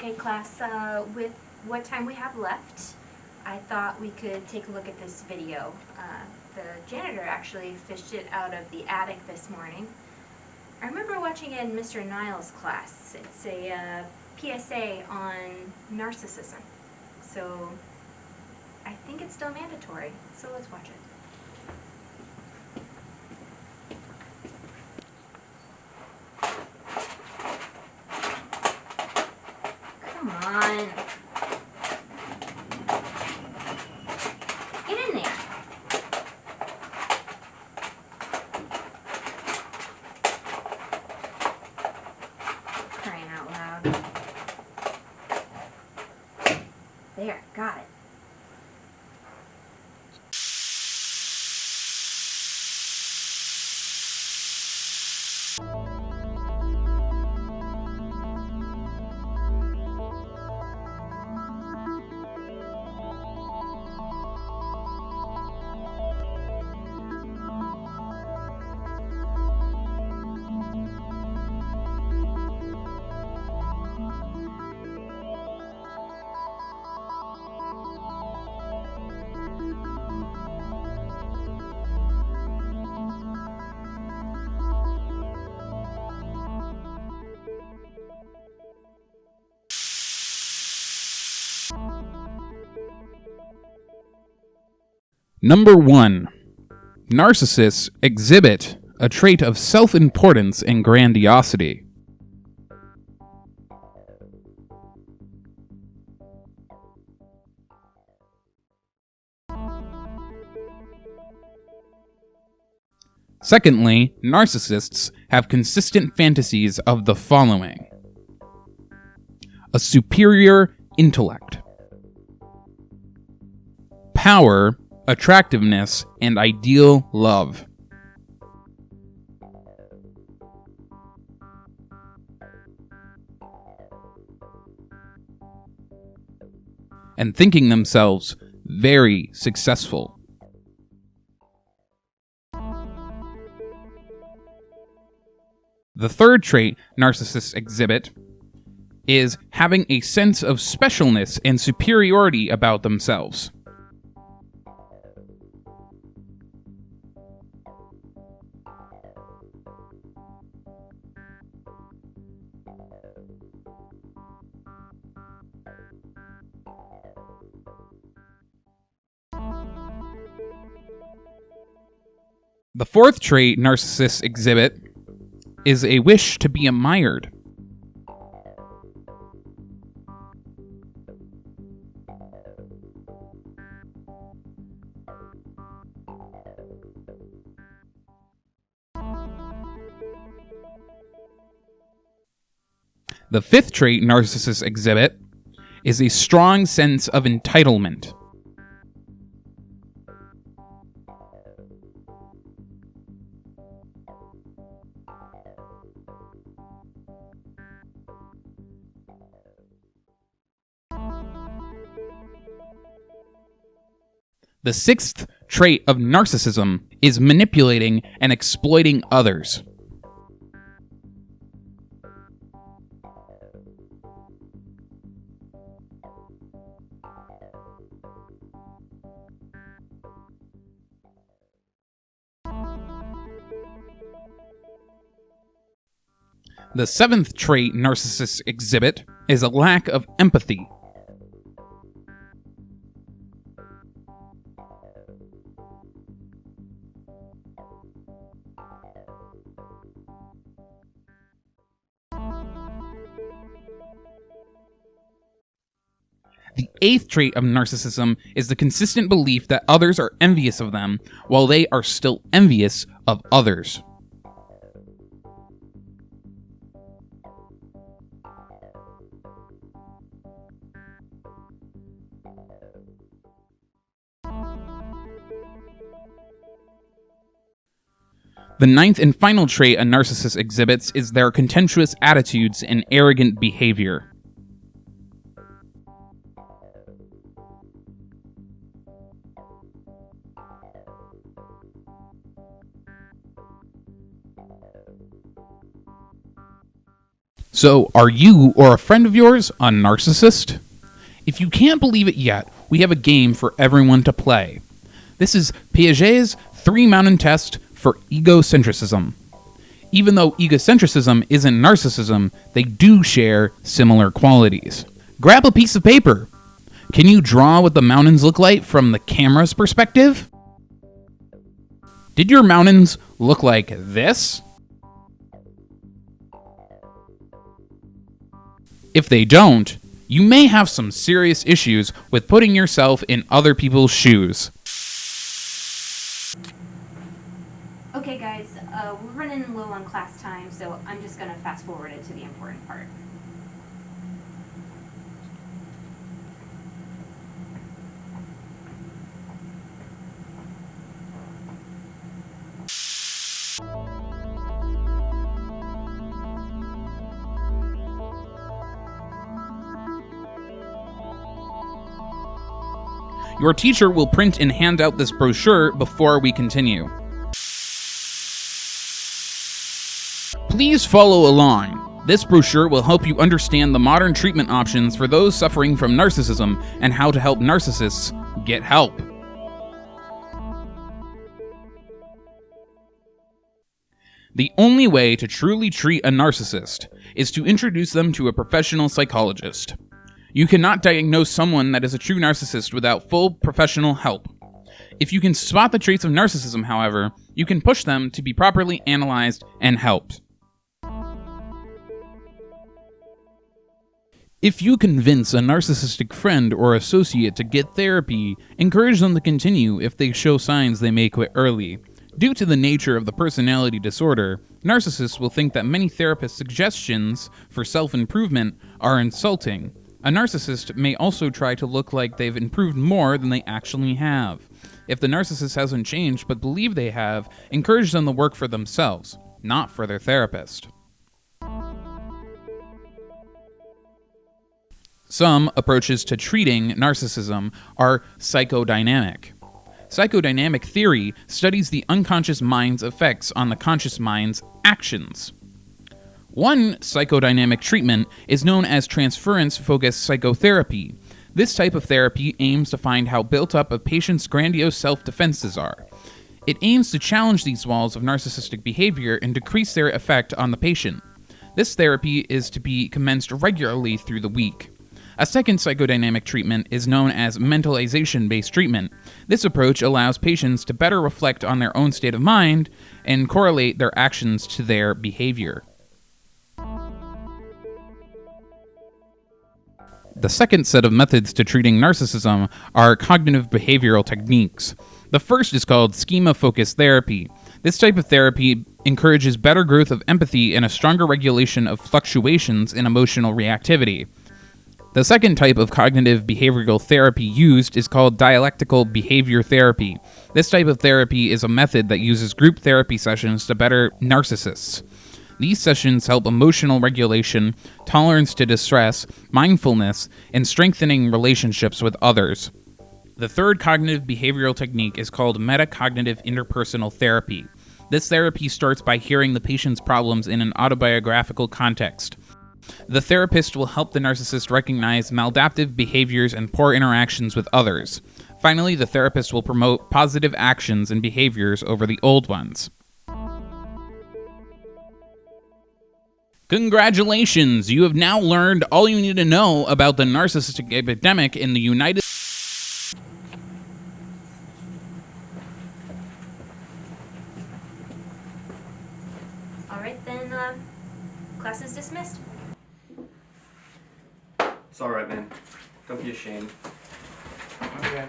Okay, class, with what time we have left, I thought we could take a look at this video. The janitor actually fished it out of the attic this morning. I remember watching it in Mr. Niles' class. It's a P.S.A. on narcissism. So I think it's still mandatory, so let's watch it. Come on. Get in there. Crying out loud. There, got it. Number 1. Narcissists exhibit a trait of self-importance and grandiosity. Secondly, narcissists have consistent fantasies of the following: a superior intellect, power, attractiveness, and ideal love. And thinking themselves very successful. The third trait narcissists exhibit is having a sense of specialness and superiority about themselves. The fourth trait narcissists exhibit is a wish to be admired. The fifth trait narcissists exhibit is a strong sense of entitlement. The sixth trait of narcissism is manipulating and exploiting others. The seventh trait narcissists exhibit is a lack of empathy. The eighth trait of narcissism is the consistent belief that others are envious of them, while they are still envious of others. The ninth and final trait a narcissist exhibits is their contemptuous attitudes and arrogant behavior. So, are you or a friend of yours a narcissist? If you can't believe it yet, we have a game for everyone to play. This is P.S.A.'s 3-mountain test for egocentrism. Even though egocentrism isn't narcissism, they do share similar qualities. Grab a piece of paper. Can you draw what the mountains look like from the camera's perspective? Did your mountains look like this? If they don't, you may have some serious issues with putting yourself in other people's shoes. Okay guys, we're running low on class time, so I'm just going to fast forward it to the important part. Your teacher will print and hand out this brochure before we continue. Please follow along. This brochure will help you understand the modern treatment options for those suffering from narcissism and how to help narcissists get help. The only way to truly treat a narcissist is to introduce them to a professional psychologist. You cannot diagnose someone that is a true narcissist without full professional help. If you can spot the traits of narcissism, however, you can push them to be properly analyzed and helped. If you convince a narcissistic friend or associate to get therapy, encourage them to continue if they show signs they may quit early. Due to the nature of the personality disorder, narcissists will think that many therapists' suggestions for self-improvement are insulting. A narcissist may also try to look like they've improved more than they actually have. If the narcissist hasn't changed but believe they have, encourage them to work for themselves, not for their therapist. Some approaches to treating narcissism are psychodynamic. Psychodynamic theory studies the unconscious mind's effects on the conscious mind's actions. One psychodynamic treatment is known as transference-focused psychotherapy. This type of therapy aims to find how built up a patient's grandiose self-defenses are. It aims to challenge these walls of narcissistic behavior and decrease their effect on the patient. This therapy is to be commenced regularly through the week. A second psychodynamic treatment is known as mentalization-based treatment. This approach allows patients to better reflect on their own state of mind and correlate their actions to their behavior. The second set of methods to treating narcissism are cognitive behavioral techniques. The first is called schema-focused therapy. This type of therapy encourages better growth of empathy and a stronger regulation of fluctuations in emotional reactivity. The second type of cognitive behavioral therapy used is called dialectical behavior therapy. This type of therapy is a method that uses group therapy sessions to better narcissists. These sessions help emotional regulation, tolerance to distress, mindfulness, and strengthening relationships with others. The third cognitive behavioral technique is called Metacognitive interpersonal therapy. This therapy starts by hearing the patient's problems in an autobiographical context. The therapist will help the narcissist recognize maladaptive behaviors and poor interactions with others. Finally, the therapist will promote positive actions and behaviors over the old ones. Congratulations! You have now learned all you need to know about the narcissistic epidemic in the United States. Alright then, class is dismissed. It's alright, man. Don't be ashamed. Okay.